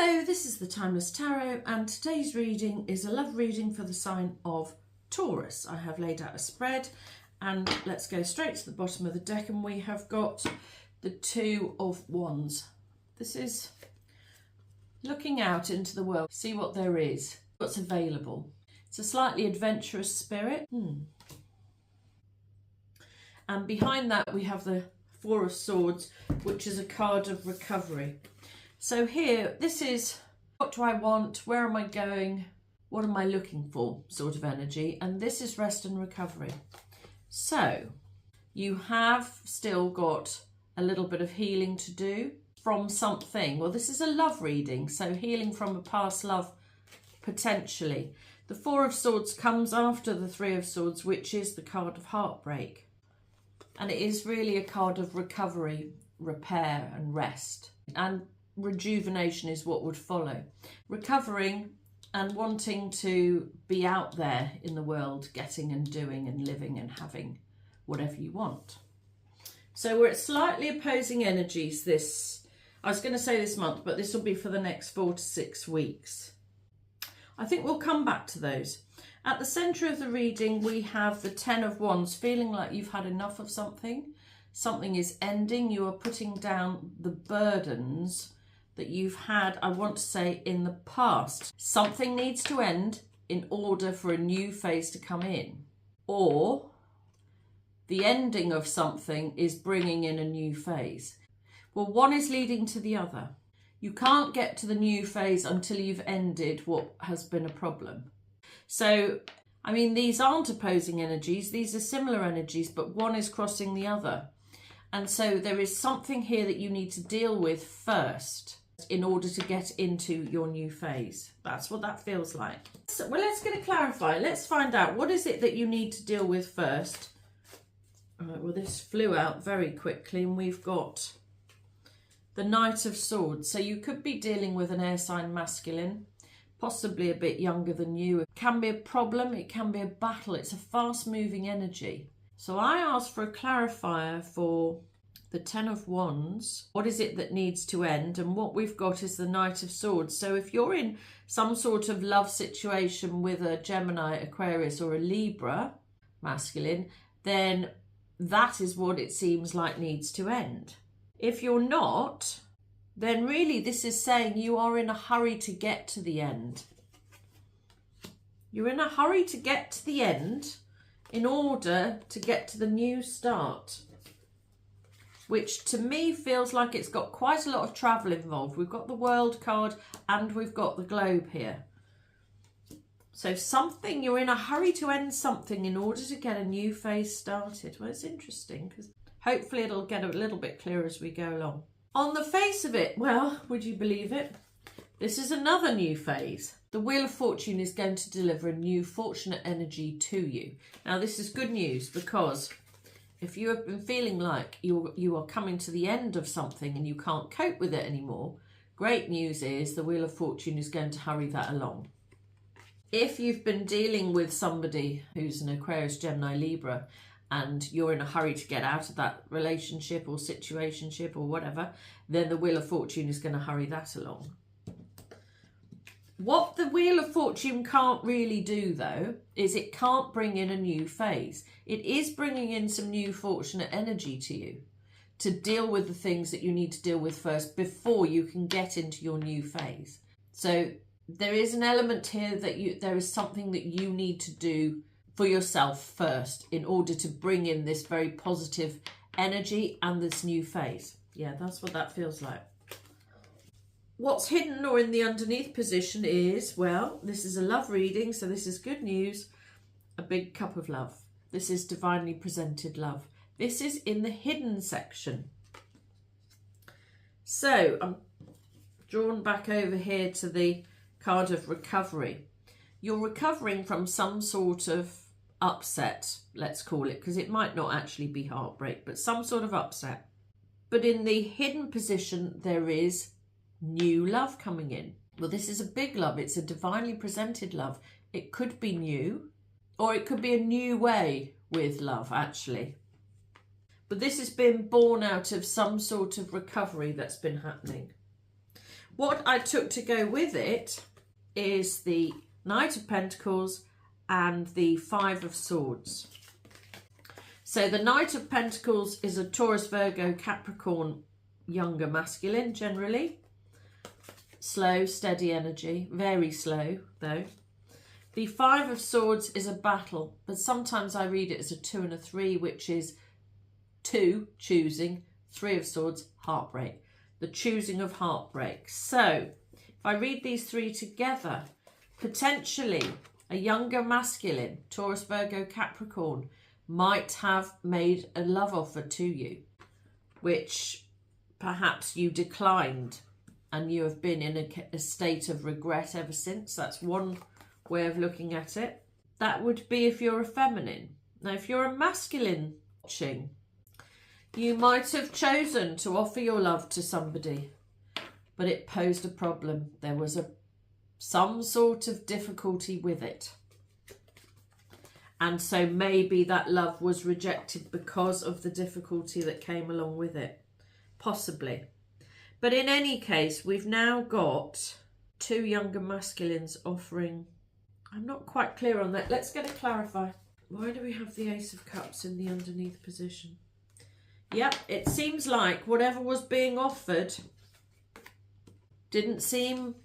Hello, this is the Timeless Tarot, and today's reading is a love reading for the sign of Taurus. I have laid out a spread, and let's go straight to the bottom of the deck, and we have got the Two of Wands. This is looking out into the world, see what there is, what's available. It's a slightly adventurous spirit. And behind that we have the Four of Swords, which is a card of recovery. So here, this is what do I want, where am I going, what am I looking for sort of energy, and this is rest and recovery. So you have still got a little bit of healing to do from something. Well, this is a love reading, so healing from a past love potentially. The Four of Swords comes after the Three of Swords, which is the card of heartbreak. And it is really a card of recovery, repair and rest. And rejuvenation is what would follow. Recovering and wanting to be out there in the world, getting and doing and living and having whatever you want. So we're at slightly opposing energies this, I was going to say this month, but this will be for the next 4 to 6 weeks. I think we'll come back to those. At the centre of the reading, we have the Ten of Wands, feeling like you've had enough of something. Something is ending. You are putting down the burdens that you've had, I want to say, in the past. Something needs to end in order for a new phase to come in. Or the ending of something is bringing in a new phase. Well, one is leading to the other. You can't get to the new phase until you've ended what has been a problem. So, I mean, these aren't opposing energies. These are similar energies, but one is crossing the other. And so there is something here that you need to deal with first in order to get into your new phase. That's what that feels like. So, well, let's get it clarified. Let's find out, what is it that you need to deal with first? All right, well, this flew out very quickly, and we've got the Knight of Swords. So you could be dealing with an air sign masculine, possibly a bit younger than you. It can be a problem, it can be a battle. It's a fast-moving energy. So I asked for a clarifier for the Ten of Wands. What is it that needs to end? And what we've got is the Knight of Swords. So if you're in some sort of love situation with a Gemini, Aquarius or a Libra masculine, then that is what it seems like needs to end. If you're not, then really this is saying you are in a hurry to get to the end. You're in a hurry to get to the end in order to get to the new start, which to me feels like it's got quite a lot of travel involved. We've got the World card and we've got the globe here. So something, you're in a hurry to end something in order to get a new phase started. Well, it's interesting because hopefully it'll get a little bit clearer as we go along. On the face of it, well, would you believe it? This is another new phase. The Wheel of Fortune is going to deliver a new fortunate energy to you. Now, this is good news because if you have been feeling like you are coming to the end of something and you can't cope with it anymore, great news is the Wheel of Fortune is going to hurry that along. If you've been dealing with somebody who's an Aquarius, Gemini, Libra, and you're in a hurry to get out of that relationship or situationship or whatever, then the Wheel of Fortune is going to hurry that along. What the Wheel of Fortune can't really do, though, is it can't bring in a new phase. It is bringing in some new fortunate energy to you to deal with the things that you need to deal with first before you can get into your new phase. So there is an element here that there is something that you need to do for yourself first in order to bring in this very positive energy and this new phase. Yeah, that's what that feels like. What's hidden or in the underneath position is, well, this is a love reading, so this is good news. A big cup of love. This is divinely presented love. This is in the hidden section. So I'm drawn back over here to the card of recovery. You're recovering from some sort of upset, let's call it, because it might not actually be heartbreak, but some sort of upset. But in the hidden position, there is new love coming in. Well, this is a big love. It's a divinely presented love. It could be new, or it could be a new way with love, actually. But this has been born out of some sort of recovery that's been happening. What I took to go with it is the Knight of Pentacles and the Five of Swords. So the Knight of Pentacles is a Taurus, Virgo, Capricorn, younger masculine generally. Slow, steady energy, very slow though. The Five of Swords is a battle, but sometimes I read it as a 2 and a 3, which is 2 choosing, 3 of Swords, heartbreak. The choosing of heartbreak. So if I read these 3 together, potentially a younger masculine, Taurus, Virgo, Capricorn, might have made a love offer to you, which perhaps you declined and you have been in a state of regret ever since. That's one way of looking at it. That would be if you're a feminine. Now, if you're a masculine watching, you might have chosen to offer your love to somebody, but it posed a problem. There was some sort of difficulty with it. And so maybe that love was rejected because of the difficulty that came along with it. Possibly. But in any case, we've now got 2 younger masculines offering. I'm not quite clear on that. Let's get it clarified. Why do we have the Ace of Cups in the underneath position? Yep, it seems like whatever was being offered didn't seem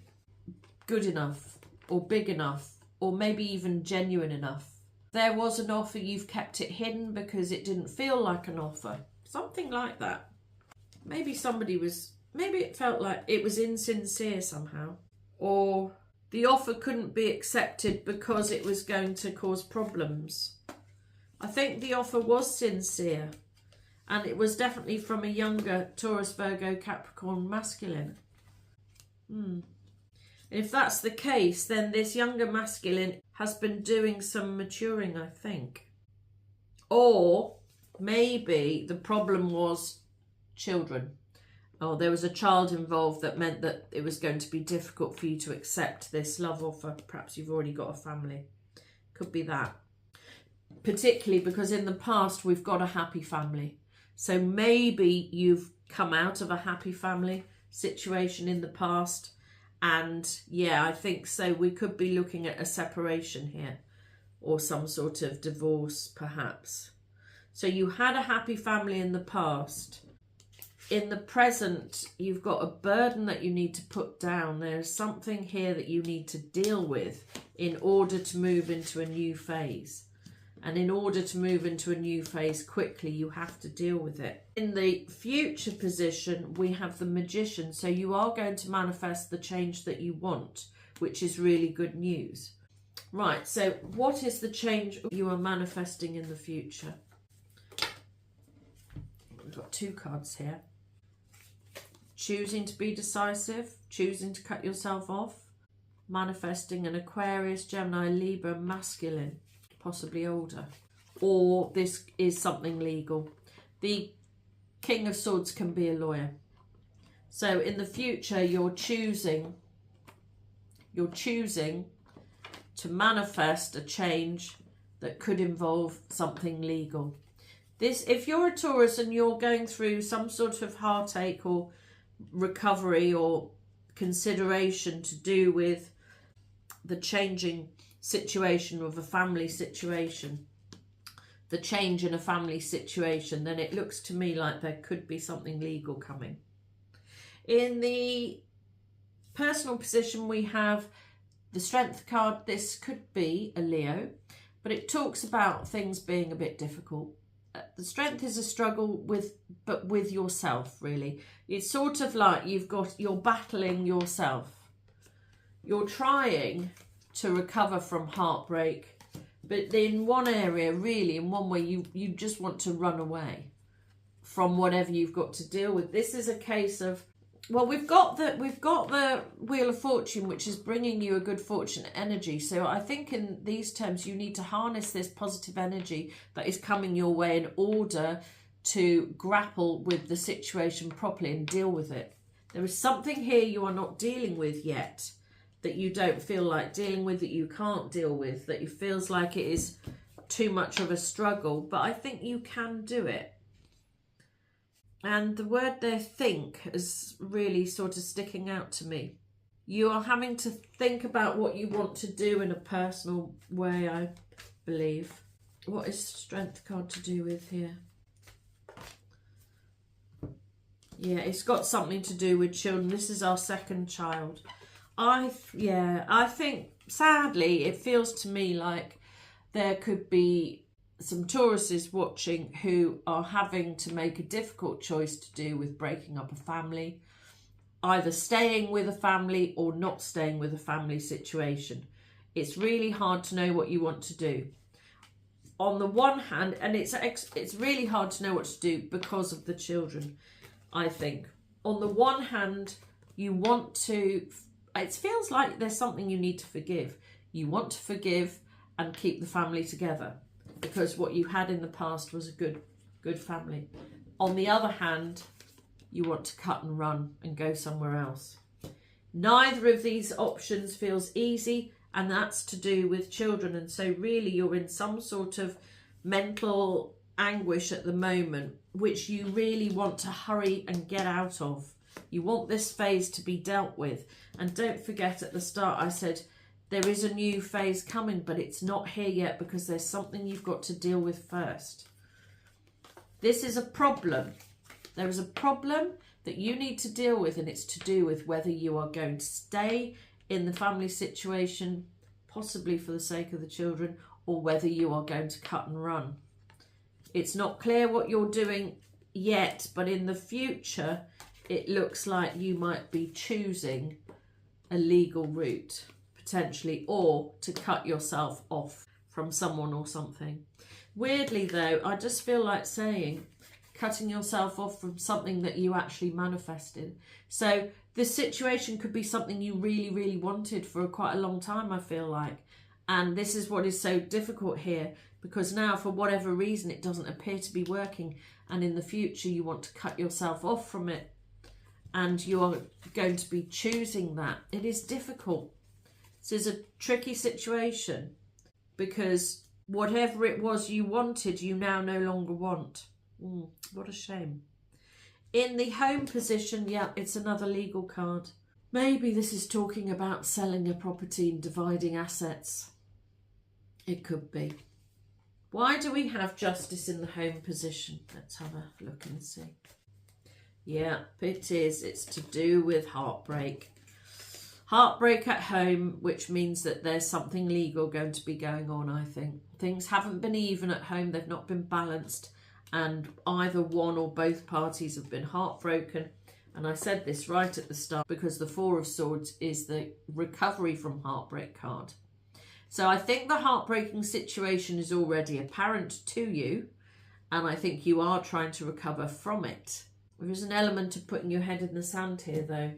good enough or big enough or maybe even genuine enough. There was an offer, you've kept it hidden because it didn't feel like an offer. Something like that. Maybe maybe it felt like it was insincere somehow. Or the offer couldn't be accepted because it was going to cause problems. I think the offer was sincere. And it was definitely from a younger Taurus, Virgo, Capricorn masculine. If that's the case, then this younger masculine has been doing some maturing, I think. Or maybe the problem was children. Or there was a child involved that meant that it was going to be difficult for you to accept this love offer. Perhaps you've already got a family. Could be that. Particularly because in the past we've got a happy family. So maybe you've come out of a happy family situation in the past. And yeah, I think so. We could be looking at a separation here or some sort of divorce, perhaps. So you had a happy family in the past. In the present, you've got a burden that you need to put down. There's something here that you need to deal with in order to move into a new phase. And in order to move into a new phase quickly, you have to deal with it. In the future position, we have the Magician. So you are going to manifest the change that you want, which is really good news. Right, so what is the change you are manifesting in the future? We've got 2 cards here. Choosing to be decisive, choosing to cut yourself off, manifesting an Aquarius, Gemini, Libra, masculine. Possibly older, or this is something legal. The King of Swords can be a lawyer. So in the future, you're choosing to manifest a change that could involve something legal. This, if you're a Taurus and you're going through some sort of heartache or recovery or consideration to do with the changing situation of a family situation, the change in a family situation, then it looks to me like there could be something legal coming. In the personal position, we have the Strength card. This could be a Leo, but it talks about things being a bit difficult. The Strength is a struggle with yourself, really. It's sort of like you're battling yourself. You're trying to recover from heartbreak, but in one area, really, in one way, you just want to run away from whatever you've got to deal with. This is a case of, well, we've got the Wheel of Fortune, which is bringing you a good fortune energy. So I think in these terms, you need to harness this positive energy that is coming your way in order to grapple with the situation properly and deal with it. There is something here you are not dealing with yet, that you don't feel like dealing with, that you can't deal with, that it feels like it is too much of a struggle, but I think you can do it. And the word there, think, is really sort of sticking out to me. You are having to think about what you want to do in a personal way, I believe. What is Strength card to do with here? Yeah, it's got something to do with children. This is our second child. I think, sadly, it feels to me like there could be some Tauruses watching who are having to make a difficult choice to do with breaking up a family, either staying with a family or not staying with a family situation. It's really hard to know what you want to do. On the one hand, and it's really hard to know what to do because of the children, I think. On the one hand, you want to, it feels like there's something you need to forgive. You want to forgive and keep the family together because what you had in the past was a good family. On the other hand, you want to cut and run and go somewhere else. Neither of these options feels easy, and that's to do with children. And so really you're in some sort of mental anguish at the moment, which you really want to hurry and get out of. You want this phase to be dealt with. And don't forget, at the start I said there is a new phase coming, but it's not here yet because there's something you've got to deal with first. This is a problem. There is a problem that you need to deal with, and it's to do with whether you are going to stay in the family situation, possibly for the sake of the children, or whether you are going to cut and run. It's not clear what you're doing yet, but in the future, it looks like you might be choosing a legal route, potentially, or to cut yourself off from someone or something. Weirdly though, I just feel like saying cutting yourself off from something that you actually manifested. So this situation could be something you really, really wanted for quite a long time, I feel like. And this is what is so difficult here, because now for whatever reason it doesn't appear to be working, and in the future you want to cut yourself off from it, and you're going to be choosing that. It is difficult. This is a tricky situation because whatever it was you wanted, you now no longer want. What a shame. In the home position, yeah, it's another legal card. Maybe this is talking about selling a property and dividing assets. It could be. Why do we have justice in the home position? Let's have a look and see. Yeah, it is. It's to do with heartbreak. Heartbreak at home, which means that there's something legal going to be going on, I think. Things haven't been even at home. They've not been balanced. And either one or both parties have been heartbroken. And I said this right at the start because the Four of Swords is the recovery from heartbreak card. So I think the heartbreaking situation is already apparent to you. And I think you are trying to recover from it. There is an element of putting your head in the sand here, though.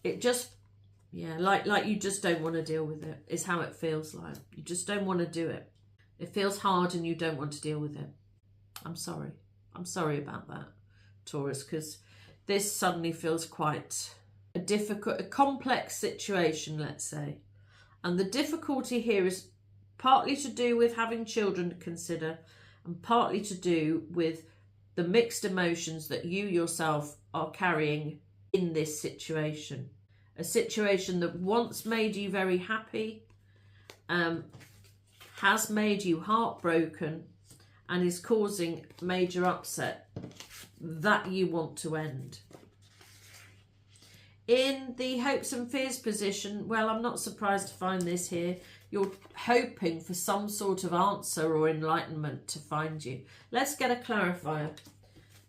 It just, yeah, like you just don't want to deal with it, is how it feels like. You just don't want to do it. It feels hard and you don't want to deal with it. I'm sorry. I'm sorry about that, Taurus, because this suddenly feels quite a difficult, a complex situation, let's say. And the difficulty here is partly to do with having children to consider and partly to do with the mixed emotions that you yourself are carrying in this situation. A situation that once made you very happy, has made you heartbroken, and is causing major upset that you want to end. In the hopes and fears position, well, I'm not surprised to find this here. You're hoping for some sort of answer or enlightenment to find you. Let's get a clarifier.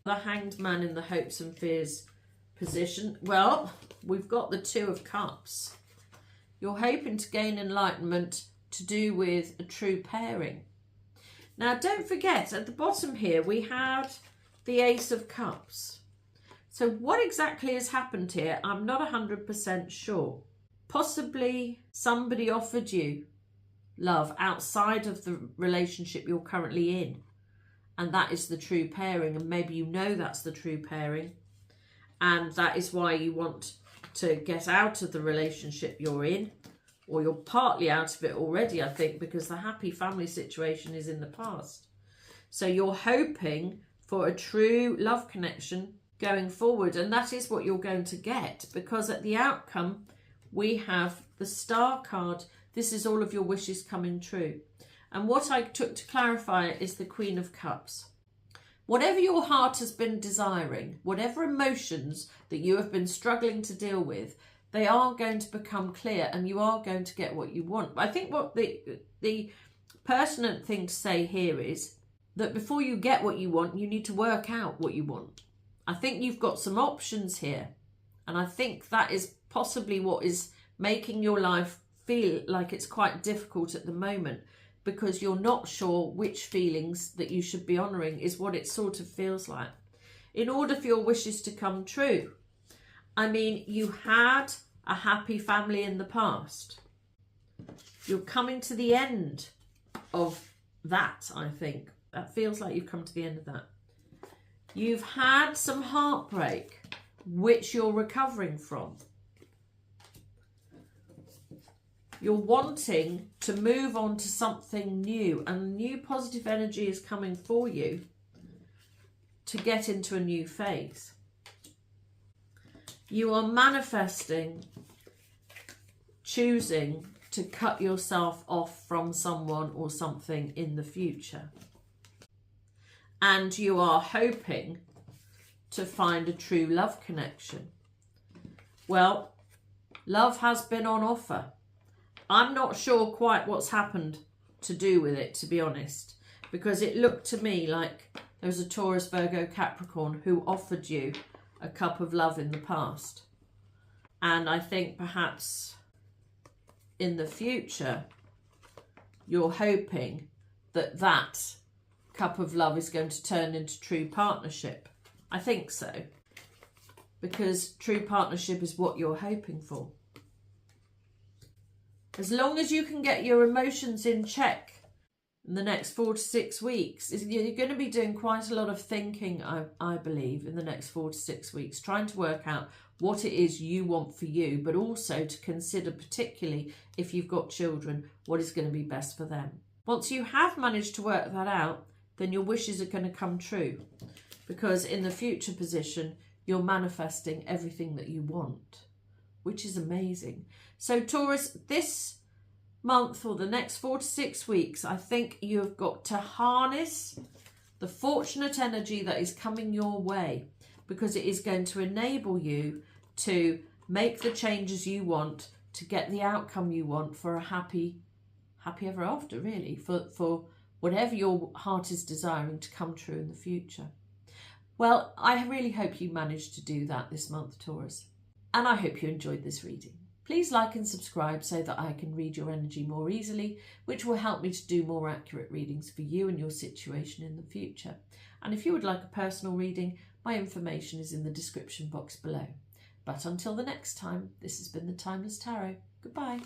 The Hanged Man in the hopes and fears position. Well, we've got the Two of Cups. You're hoping to gain enlightenment to do with a true pairing. Now, don't forget, at the bottom here, we had the Ace of Cups. So what exactly has happened here? I'm not 100% sure. Possibly somebody offered you love outside of the relationship you're currently in. And that is the true pairing. And maybe you know that's the true pairing. And that is why you want to get out of the relationship you're in. Or you're partly out of it already, I think, because the happy family situation is in the past. So you're hoping for a true love connection going forward. And that is what you're going to get, because at the outcome, we have the Star card. This is all of your wishes coming true. And what I took to clarify is the Queen of Cups. Whatever your heart has been desiring, whatever emotions that you have been struggling to deal with, they are going to become clear and you are going to get what you want. I think what the pertinent thing to say here is that before you get what you want, you need to work out what you want. I think you've got some options here. And I think that is possibly what is making your life feel like it's quite difficult at the moment, because you're not sure which feelings that you should be honouring, is what it sort of feels like. In order for your wishes to come true, I mean, you had a happy family in the past. You're coming to the end of that, I think. That feels like you've come to the end of that. You've had some heartbreak, which you're recovering from. You're wanting to move on to something new, and new positive energy is coming for you to get into a new phase. You are manifesting, choosing to cut yourself off from someone or something in the future. And you are hoping to find a true love connection. Well, love has been on offer. I'm not sure quite what's happened to do with it, to be honest, because it looked to me like there was a Taurus, Virgo, Capricorn who offered you a cup of love in the past. And I think perhaps in the future, you're hoping that that cup of love is going to turn into true partnership. I think so, because true partnership is what you're hoping for. As long as you can get your emotions in check in the next 4 to 6 weeks, you're going to be doing quite a lot of thinking, I believe, in the next 4 to 6 weeks, trying to work out what it is you want for you, but also to consider, particularly if you've got children, what is going to be best for them. Once you have managed to work that out, then your wishes are going to come true, because in the future position, you're manifesting everything that you want, which is amazing. So Taurus, this month or the next 4 to 6 weeks, I think you've got to harness the fortunate energy that is coming your way, because it is going to enable you to make the changes you want to get the outcome you want for a happy ever after, really, for whatever your heart is desiring to come true in the future. Well, I really hope you managed to do that this month, Taurus. And I hope you enjoyed this reading. Please like and subscribe so that I can read your energy more easily, which will help me to do more accurate readings for you and your situation in the future. And if you would like a personal reading, my information is in the description box below. But until the next time, this has been the Timeless Tarot. Goodbye.